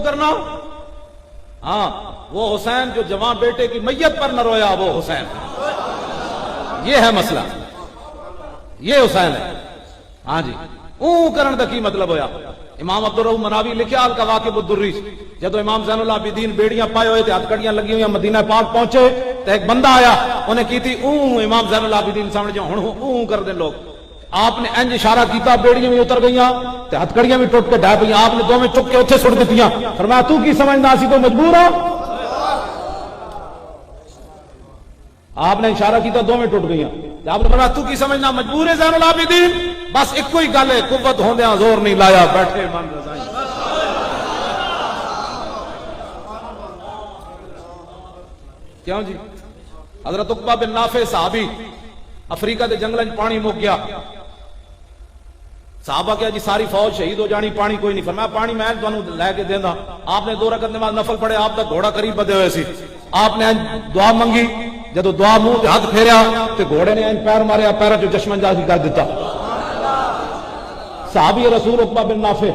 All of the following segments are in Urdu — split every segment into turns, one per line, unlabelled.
کرنا؟ ہاں وہ حسین جو جوان بیٹے کی میت پر نہ رویا، وہ حسین، یہ ہے مسئلہ، یہ حسین ہے۔ ہاں جی، اون کرن دا کی مطلب ہویا؟ امام عبدالرؤف مناوی لکھیا الکواکب الدری، جدو امام زین العابدین بیڑیاں پائے ہوئے تھے، ہتھ کڑیاں لگی ہوئی، مدینہ پاک پہنچے تو ایک بندہ آیا، انہیں کی تھی اون، امام زین العابدین سامنے جو ہن اون کر دیں لوگ، آپ نے انج اشارہ کیتا، بیڑیاں بھی اتر گئیاں تے ہتھ کڑیاں بھی ٹوٹ کے ڈھا پئیاں، آپ نے دو میں چک کے اتھے سٹ دتیاں، فرمایا تو کی سمجھنا اسی کو مجبور ہو؟ آپ نے اشارہ کیتا، دو میں ٹوٹ گئیاں، آپ نے فرمایا تو کی سمجھنا مجبور ہے زین العابدین؟ بس ایک کوئی گل ہے، قوت ہوندیاں زور نہیں لایا، بیٹھے من رضائی۔ کیوں جی؟ حضرت عقبہ بن نافع صحابی، افریقہ دے جنگلاں پانی مک گیا، صحابہ کیا جی ساری فوج شہید ہو جانی، پانی کوئی نہیں، فرمایا پانی میں تانوں لے کے دیندا۔ آپ نے 2 رکعت نماز نفل پڑھے، آپ دا گھوڑا قریب بدے ہوئے سی، آپ نے دعا منگی، جدو دعا منہ تے ہاتھ پھیریا تے گھوڑے نے پیر ماریا، پیرا جو چشمن جاسی کر دیتا۔ صحابی رسول عقبہ بن نافع،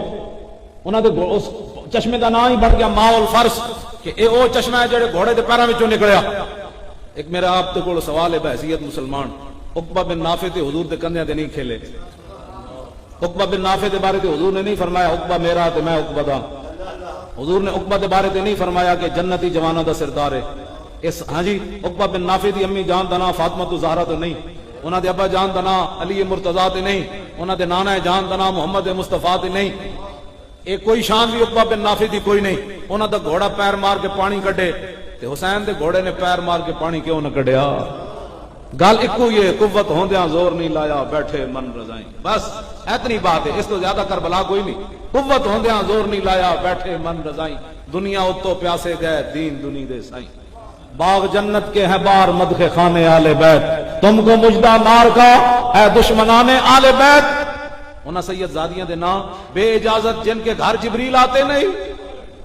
انہاں دے اس چشمے دا نام ہی بن گیا ماء الفرس، کہ اے او چشمہ ہے جڑے گھوڑے دے پیراں وچوں نکلیا۔ ایک میرا آپ دے کول سوال ہے بحیثیت مسلمان، عقبہ بن نافع تے حضور دے کندھیاں تے نہیں کھیلے؟ عقبہ بن نافع دے بارے تے حضور نے نہیں فرمایا عقبہ میرا تے میں عقبہ دا؟ حضور نے عقبہ دے بارے تے نہیں فرمایا کہ جنتی جواناں دا سردار ہے؟ اس ہاں جی، عقبہ بن نافع دی امی جان دا نام فاطمہ الزہرا تو نہیں، انہاں دے ابا جان دا نام علی مرتضیٰ تے نہیں، انہاں دے نانا جان دا نام محمد مصطفیٰ تے نہیں، ایک کوئی شان بھی عقبہ بن نافع دی کوئی نہیں۔ انہاں دا گھوڑا پیر مار کے پانی کڈے تے حسین دے گھوڑے نے پیر مار کے پانی کیوں نہ کڈیا؟ گل ایکو ہی ہے، قوت ہوندیاں زور نہیں لایا، بیٹھے من رضائیں، بس اتنی بات ہے، اس تو زیادہ کربلا کوئی نہیں۔ قوت ہوندیاں زور نہیں لایا، بیٹھے من رضائیں، دنیا اتو پیاسے گئے، دین دنی دے سائیں، باغ جنت کے ہیں بار مدح خانے آل بیت، تم کو مجدہ نار کا اے دشمنان آل بیت۔ انہاں سید زادیاں دے نام بے اجازت جن کے گھر جبریل آتے نہیں،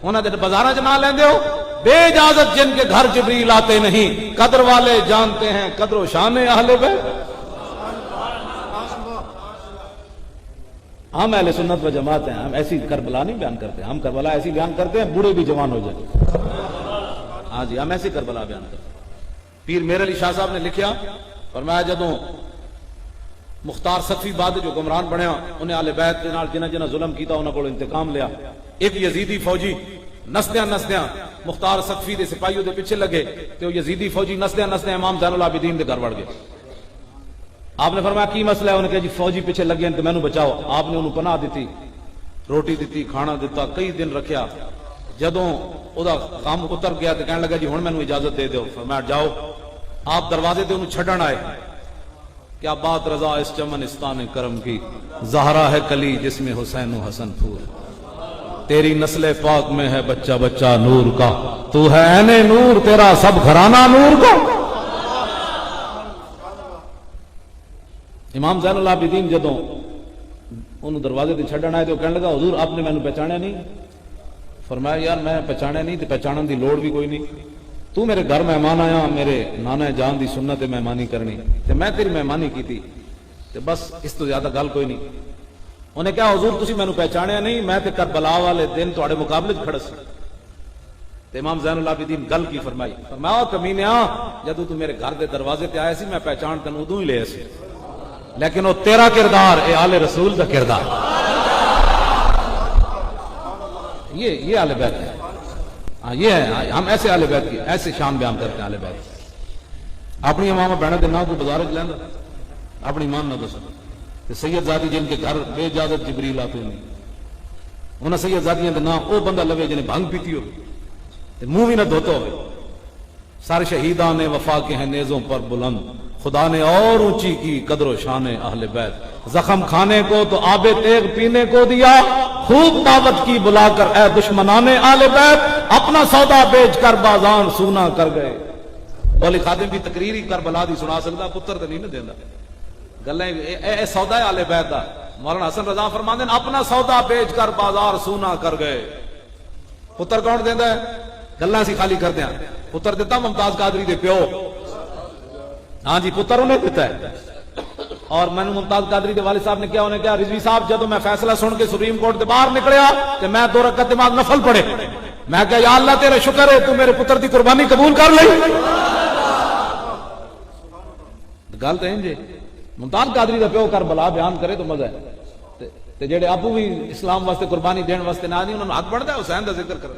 انہاں دے بازاراں چ نام لیندے ہو، بے اجازت جن کے گھر جبریل آتے نہیں، قدر والے جانتے ہیں قدر و شان اہل بیت۔ ہم اہل سنت و جماعت ہیں، ہم ایسی کربلا نہیں بیان کرتے، ہم کربلا ایسی بیان کرتے ہیں بوڑھے بھی جوان ہو جائیں۔ ہاں جی، ہم ایسی کربلا بیان کرتے ہیں۔ پیر میر علی شاہ صاحب نے لکھیا، فرمایا جدوں مختار سقفی بعد جو گمران بنیا، انہیں آل بیت دے نال جنہ جنہ ظلم کیتا انہاں کول انتقام لیا۔ ایک یزیدی فوجی نسدیاں نسدیاں مختار سقفی دے سپاہیوں دے پیچھے لگے تے وہ یزیدی فوجی نسدیاں نسدیاں امام زین العابدین دے گھر وڑ گئے۔ آپ نے فرمایا کی مسئلہ ہے؟ انہوں نے کہا جی فوجی پیچھے لگے ہیں تو مینوں بچاؤ۔ آپ نے انہوں پناہ دیتی، روٹی دیتی، کھانا دیتا، کئی دن رکھیا۔ جدوں او دا کام اتر گیا تو کہنے لگا جی ہن مینوں اجازت دے دیو۔ فرمایا جاؤ۔ آپ دروازے تے انہوں چھڈن آئے، کیا بات رضا اس چمنستان کرم کی، زہرا ہے کلی جس میں حسین و حسن پھول، تیری نسل پاک میں ہے بچہ بچہ نور کا، تو ہے عین نور تیرا سب گھرانہ نور کا۔ امام زین العابدین جدوں انہوں دروازے تے چھڈن آئے تو کہنے لگا حضور آپ نے مینوں پہچانیا نہیں؟ فرمایا یار میں پہچانیا نہیں تے پہچانن دی لوڑ بھی کوئی نہیں، تو میرے گھر مہمان آیا، میرے نانا جان دی سنت مہمانی کرنی تے میں تیری مہمانی کیتی تے بس، اس تو زیادہ گل کوئی نہیں۔ انہیں کہا حضور تسی مینوں پہچانیا نہیں، میں تے کربلا والے دن تہاڈے مقابلے وچ کھڑا سی۔ تے امام زین العابدین گل کی فرمائی، فرمایا کمینیا جدوں تو میرے گھر دے دروازے تے آیا سی میں پہچان تینوں ادوں ہی لیا سی، لیکن وہ تیرا کردار اے آل رسول دا کردار، یہ آل بیت ہے۔ ہاں یہ ہے، ہم ایسے آل بیت کی ایسے شان بیان کرتے ہیں۔ آل بیت اپنی ماما بہنوں کے نام کو بازار چ لینا، اپنی مان نہ دسو۔ سید زادی جن کے گھر بے اجازت جبریل آتے نہیں، انہاں سید زادیاں کے نام او بندہ لوے جنہیں بھنگ پیتی ہو، منہ بھی نہ دھوتا ہو۔ سارے شہیدان وفا کے ہیں نیزوں پر بلند، خدا نے اور اونچی کی قدر و شان اہل بیت، زخم کھانے کو تو آب تیغ پینے کو دیا، خوب دعوت کی بلا کر اے دشمنان آل بیت، اپنا سودا بیچ کر بازان سونا کر گئے۔ مولی خادم بھی تقریری کربلا دی سنا سکتا، پتر تو نہیں نہ دیندا، گلیں اے سودا ہے آل بیت دا۔ مولانا حسن رضا فرماندے ہیں اپنا سودا بیچ کر بازار سونا کر گئے۔ پتر کون دیندا ہے؟ گلاں سی خالی کردے ہیں۔ پتر دیتا ممتاز قادری دے پیو، ہاں جی پتر انہیں دیتا ہے۔ اور میں نے ممتاز قادری کے والد صاحب نے کیا، انہیں کیا رضوی صاحب جدو میں فیصلہ سن کے سپریم کورٹ کے باہر نکلیا تو میں 2 رکعت نماز نفل پڑھے، میں کہا یا اللہ تیرے شکر ہے تو میرے پتر دی قربانی قبول کر لی. گل تو جی ممتاز قادری دا پیو کربلا بیان کرے تو مزہ ہے تے جڑے آپو بھی اسلام واسطے قربانی دین واسطے نہ نہیں انہوں نے حق بنتا ہے حسین دا ذکر کرے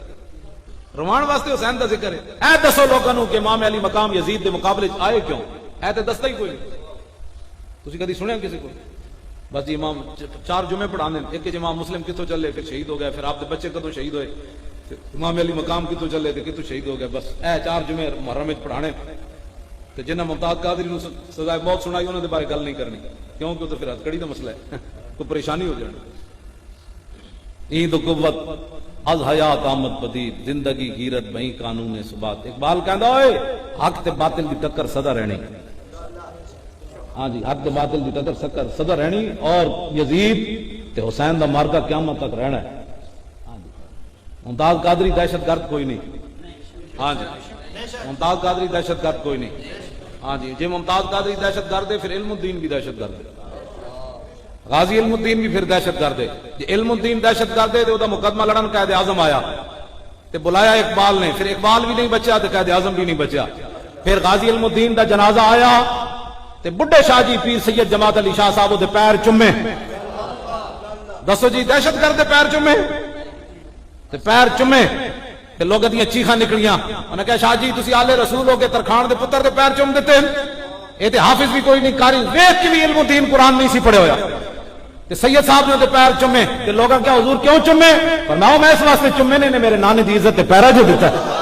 روان واسطے حسین دا ذکر ہے. اے دسو لوگوں کہ امام علی مقام یزید دے مقابلے آئے کیوں؟ اے تے دستا ہی کوئی نہیں. تسی کدی سنیا کسی کو؟ بس جی امام 4 جمعے پڑھانے ایک کہ امام مسلم کتوں چلے پھر شہید ہو گئے, پھر آپ کے بچے کدوں شہید ہوئے, امام علی مقام کتوں چلے تے کتوں شہید ہو گئے. بس اے 4 جمعے محرم وچ پڑھانے تے جنہاں ممتاز قادری نو سزائے موت سنائی انہاں دے بارے گل نہیں کرنی کیونکہ تو پھر ہتکڑی دا مسئلہ ہے کوئی پریشانی ہو جانی. عید و قوت از حیات آمد پدید زندگی غیرت بہی قانون ثبات. اقبال کہندا اوئے حق تے باطل دی ٹکر سدا رہنی. ہاں جی حق تے باطل دی ٹکر سدا رہنی اور یزید تے حسین دا مارکا قیامت تک رہنا ہے. ہاں جی ممتاز قادری دہشت گرد کوئی نہیں. ہاں جی ممتاز قادری دہشت گرد کوئی نہیں. ہاں جی ممتاز قادری دہشت گرد ہے پھر علم الدین بھی دہشت گرد ہے, غازی علم الدین بھی پھر دہشت گرد ہے. جی علم الدین دہشت گرد ہے تو دا مقدمہ لڑن قائد اعظم آیا تے بلایا اقبال نے, پھر اقبال بھی نہیں بچا تے قائد اعظم بھی نہیں بچا. پھر غازی علم الدین دا جنازہ آیا تے بڈھے شاہ جی پیر سید جماعت علی شاہ صاحب دے پیر چومے. دسو جی دہشت گرد دے پیر چومے تے پیر چومے تے لوگاں دیاں چیخاں نکلیاں. انہاں نے کہا شاہ جی تسی آلے رسول ہو کے ترخان دے پتر دے پیر چوم دیتے ہیں. اے تے حافظ بھی کوئی نہیں, قاری ویکھ کے بھی علم الدین قرآن نہیں سی پڑھے ہویا تے سید صاحب نے پیر چومے تے لوگاں کیا حضور کیوں چومے؟ فرمایا میں اس واسطے چومے نے میرے نانے دی عزت تے پیرا جو دیتا ہے.